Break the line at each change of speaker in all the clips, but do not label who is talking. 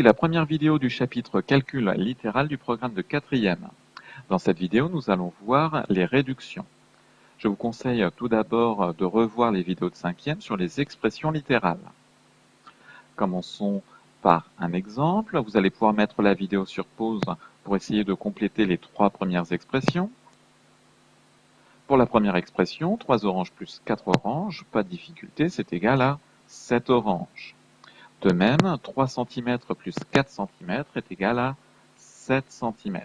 Voici la première vidéo du chapitre Calcul littéral du programme de 4e. Dans cette vidéo, nous allons voir les réductions. Je vous conseille tout d'abord de revoir les vidéos de 5e sur les expressions littérales. Commençons par un exemple. Vous allez pouvoir mettre la vidéo sur pause pour essayer de compléter les 3 premières expressions. Pour la première expression, 3 oranges plus 4 oranges, pas de difficulté, c'est égal à 7 oranges. De même, 3 cm plus 4 cm est égal à 7 cm.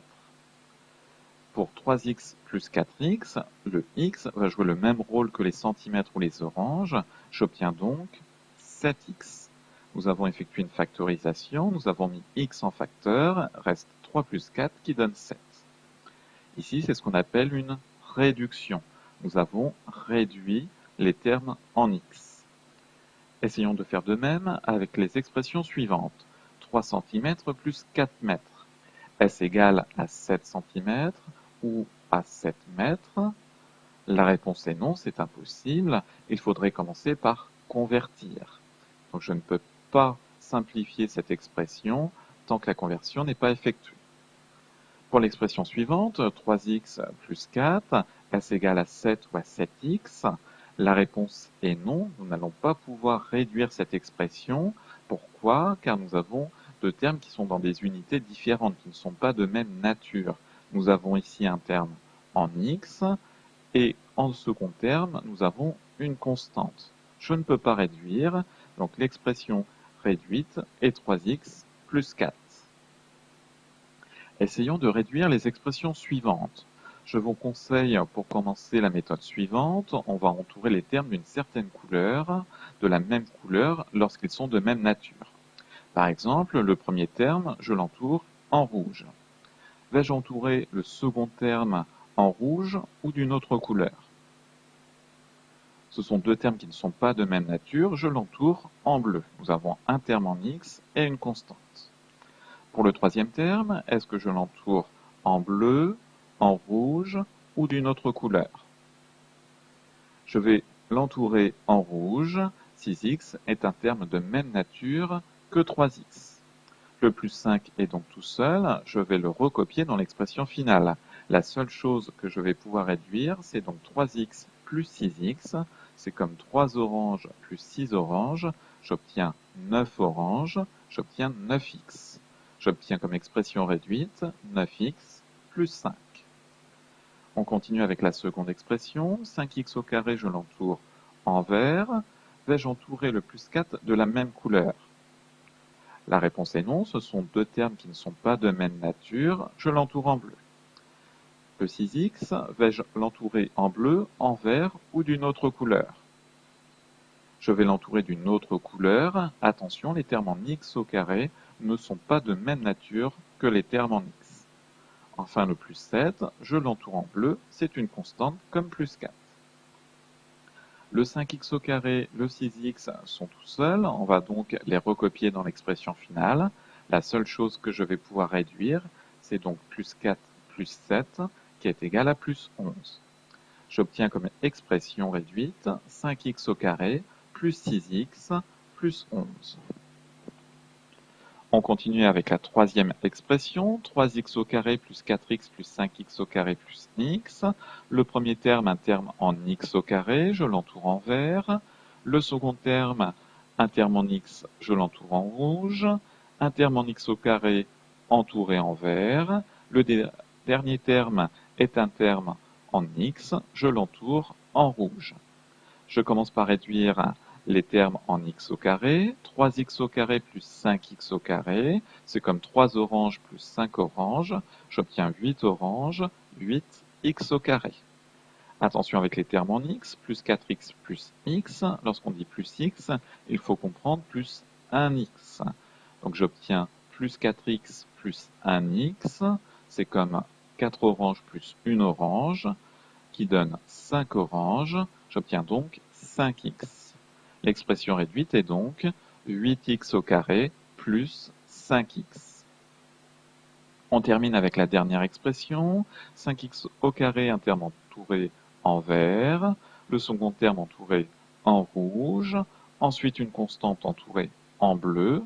Pour 3x plus 4x, le x va jouer le même rôle que les centimètres ou les oranges. J'obtiens donc 7x. Nous avons effectué une factorisation, nous avons mis x en facteur, reste 3 plus 4 qui donne 7. Ici, c'est ce qu'on appelle une réduction. Nous avons réduit les termes en x. Essayons de faire de même avec les expressions suivantes. 3 cm plus 4 mètres. Est-ce égal à 7 cm ou à 7 mètres? La réponse est non, c'est impossible. Il faudrait commencer par convertir. Donc je ne peux pas simplifier cette expression tant que la conversion n'est pas effectuée. Pour l'expression suivante, 3x plus 4, est-ce égal à 7 ou à 7x? La réponse est non, nous n'allons pas pouvoir réduire cette expression. Pourquoi? Car nous avons deux termes qui sont dans des unités différentes, qui ne sont pas de même nature. Nous avons ici un terme en x, et en second terme, nous avons une constante. Je ne peux pas réduire, donc l'expression réduite est 3x plus 4. Essayons de réduire les expressions suivantes. Je vous conseille pour commencer la méthode suivante. On va entourer les termes d'une certaine couleur, de la même couleur, lorsqu'ils sont de même nature. Par exemple, le premier terme, je l'entoure en rouge. Vais-je entourer le second terme en rouge ou d'une autre couleur? Ce sont deux termes qui ne sont pas de même nature, je l'entoure en bleu. Nous avons un terme en x et une constante. Pour le troisième terme, est-ce que je l'entoure en bleu, en rouge ou d'une autre couleur? Je vais l'entourer en rouge. 6x est un terme de même nature que 3x. Le plus 5 est donc tout seul, je vais le recopier dans l'expression finale. La seule chose que je vais pouvoir réduire, c'est donc 3x plus 6x. C'est comme 3 oranges plus 6 oranges. J'obtiens 9 oranges, j'obtiens 9x. J'obtiens comme expression réduite 9x plus 5. On continue avec la seconde expression. 5x au carré, je l'entoure en vert. Vais-je entourer le plus 4 de la même couleur? La réponse est non, ce sont deux termes qui ne sont pas de même nature. Je l'entoure en bleu. Le 6x, vais-je l'entourer en bleu, en vert ou d'une autre couleur? Je vais l'entourer d'une autre couleur. Attention, les termes en x au carré ne sont pas de même nature que les termes en x. Enfin, le plus 7, je l'entoure en bleu, c'est une constante comme plus 4. Le 5x au carré, le 6x sont tout seuls, on va donc les recopier dans l'expression finale. La seule chose que je vais pouvoir réduire, c'est donc plus 4 plus 7, qui est égal à plus 11. J'obtiens comme expression réduite 5x au carré plus 6x plus 11. On continue avec la troisième expression, 3x au carré plus 4x plus 5x au carré plus x. Le premier terme, un terme en x au carré, je l'entoure en vert. Le second terme, un terme en x, je l'entoure en rouge. Un terme en x au carré, entouré en vert. Le dernier terme est un terme en x, je l'entoure en rouge. Je commence par réduire les termes en x au carré. 3x au carré plus 5x au carré, c'est comme 3 oranges plus 5 oranges. J'obtiens 8 oranges, 8x au carré. Attention avec les termes en x, plus 4x plus x. Lorsqu'on dit plus x, il faut comprendre plus 1x. Donc j'obtiens plus 4x plus 1x. C'est comme 4 oranges plus 1 orange, qui donne 5 oranges. J'obtiens donc 5x. L'expression réduite est donc 8x au carré plus 5x. On termine avec la dernière expression. 5x au carré, un terme entouré en vert. Le second terme entouré en rouge. Ensuite, une constante entourée en bleu.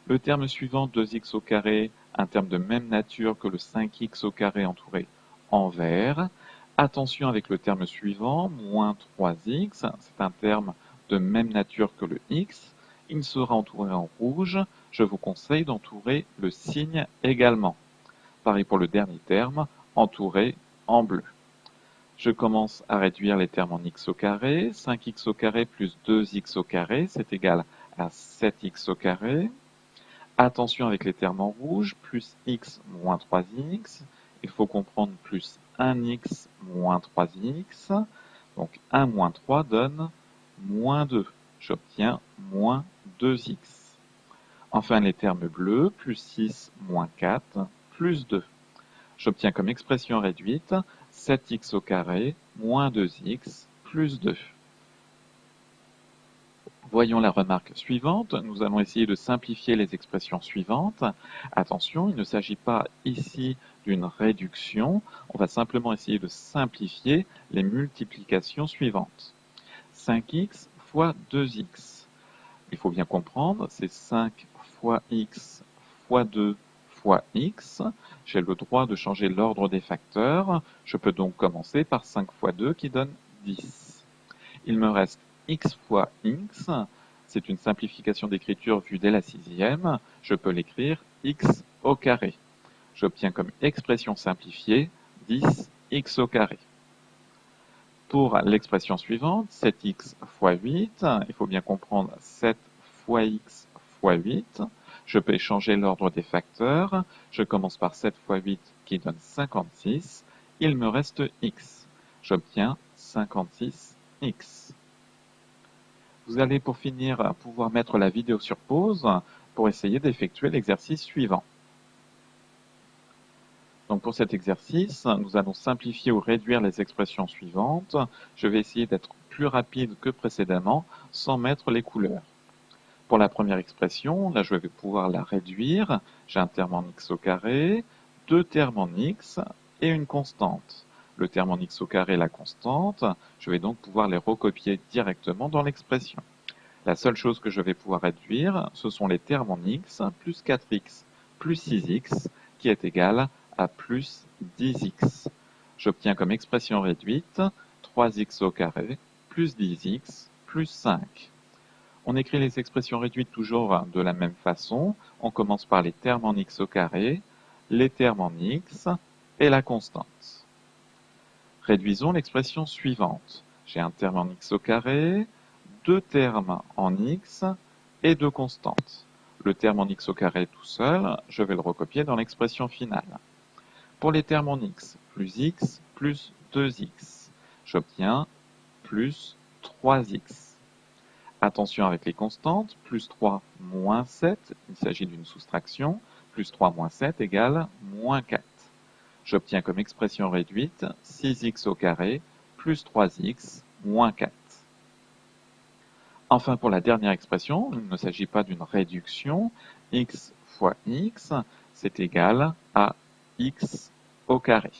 Le terme suivant, 2x au carré, un terme de même nature que le 5x au carré entouré en vert. Attention avec le terme suivant, moins 3x, c'est un terme de même nature que le x. Il sera entouré en rouge. Je vous conseille d'entourer le signe également. Pareil pour le dernier terme, entouré en bleu. Je commence à réduire les termes en x au carré. 5x au carré plus 2x au carré, c'est égal à 7x au carré. Attention avec les termes en rouge, plus x moins 3x. Il faut comprendre plus 1x moins 3x. Donc 1 moins 3 donne moins 2. J'obtiens moins 2x. Enfin les termes bleus, plus 6 moins 4 plus 2. J'obtiens comme expression réduite 7x au carré moins 2x plus 2. Voyons la remarque suivante. Nous allons essayer de simplifier les expressions suivantes. Attention, il ne s'agit pas ici d'une réduction. On va simplement essayer de simplifier les multiplications suivantes. 5x fois 2x. Il faut bien comprendre, c'est 5 fois x fois 2 fois x. J'ai le droit de changer l'ordre des facteurs. Je peux donc commencer par 5 fois 2 qui donne 10. Il me reste x fois x. C'est une simplification d'écriture vue dès la sixième. Je peux l'écrire x au carré. J'obtiens comme expression simplifiée 10x au carré. Pour l'expression suivante, 7x fois 8, il faut bien comprendre 7 fois x fois 8. Je peux échanger l'ordre des facteurs. Je commence par 7 fois 8 qui donne 56. Il me reste x. J'obtiens 56x. Vous allez pour finir pouvoir mettre la vidéo sur pause pour essayer d'effectuer l'exercice suivant. Donc pour cet exercice, nous allons simplifier ou réduire les expressions suivantes. Je vais essayer d'être plus rapide que précédemment sans mettre les couleurs. Pour la première expression, là je vais pouvoir la réduire. J'ai un terme en x au carré, deux termes en x et une constante. Le terme en x au carré et la constante, je vais donc pouvoir les recopier directement dans l'expression. La seule chose que je vais pouvoir réduire, ce sont les termes en x plus 4x plus 6x qui est égal à plus 10x. J'obtiens comme expression réduite 3x au carré plus 10x plus 5. On écrit les expressions réduites toujours de la même façon. On commence par les termes en x au carré, les termes en x et la constante. Réduisons l'expression suivante. J'ai un terme en x au carré, deux termes en x et deux constantes. Le terme en x au carré tout seul, je vais le recopier dans l'expression finale. Pour les termes en x plus 2x, j'obtiens plus 3x. Attention avec les constantes, plus 3 moins 7, il s'agit d'une soustraction, plus 3 moins 7 égale moins 4. J'obtiens comme expression réduite 6x au carré plus 3x moins 4. Enfin, pour la dernière expression, il ne s'agit pas d'une réduction. X fois x, c'est égal à x au carré.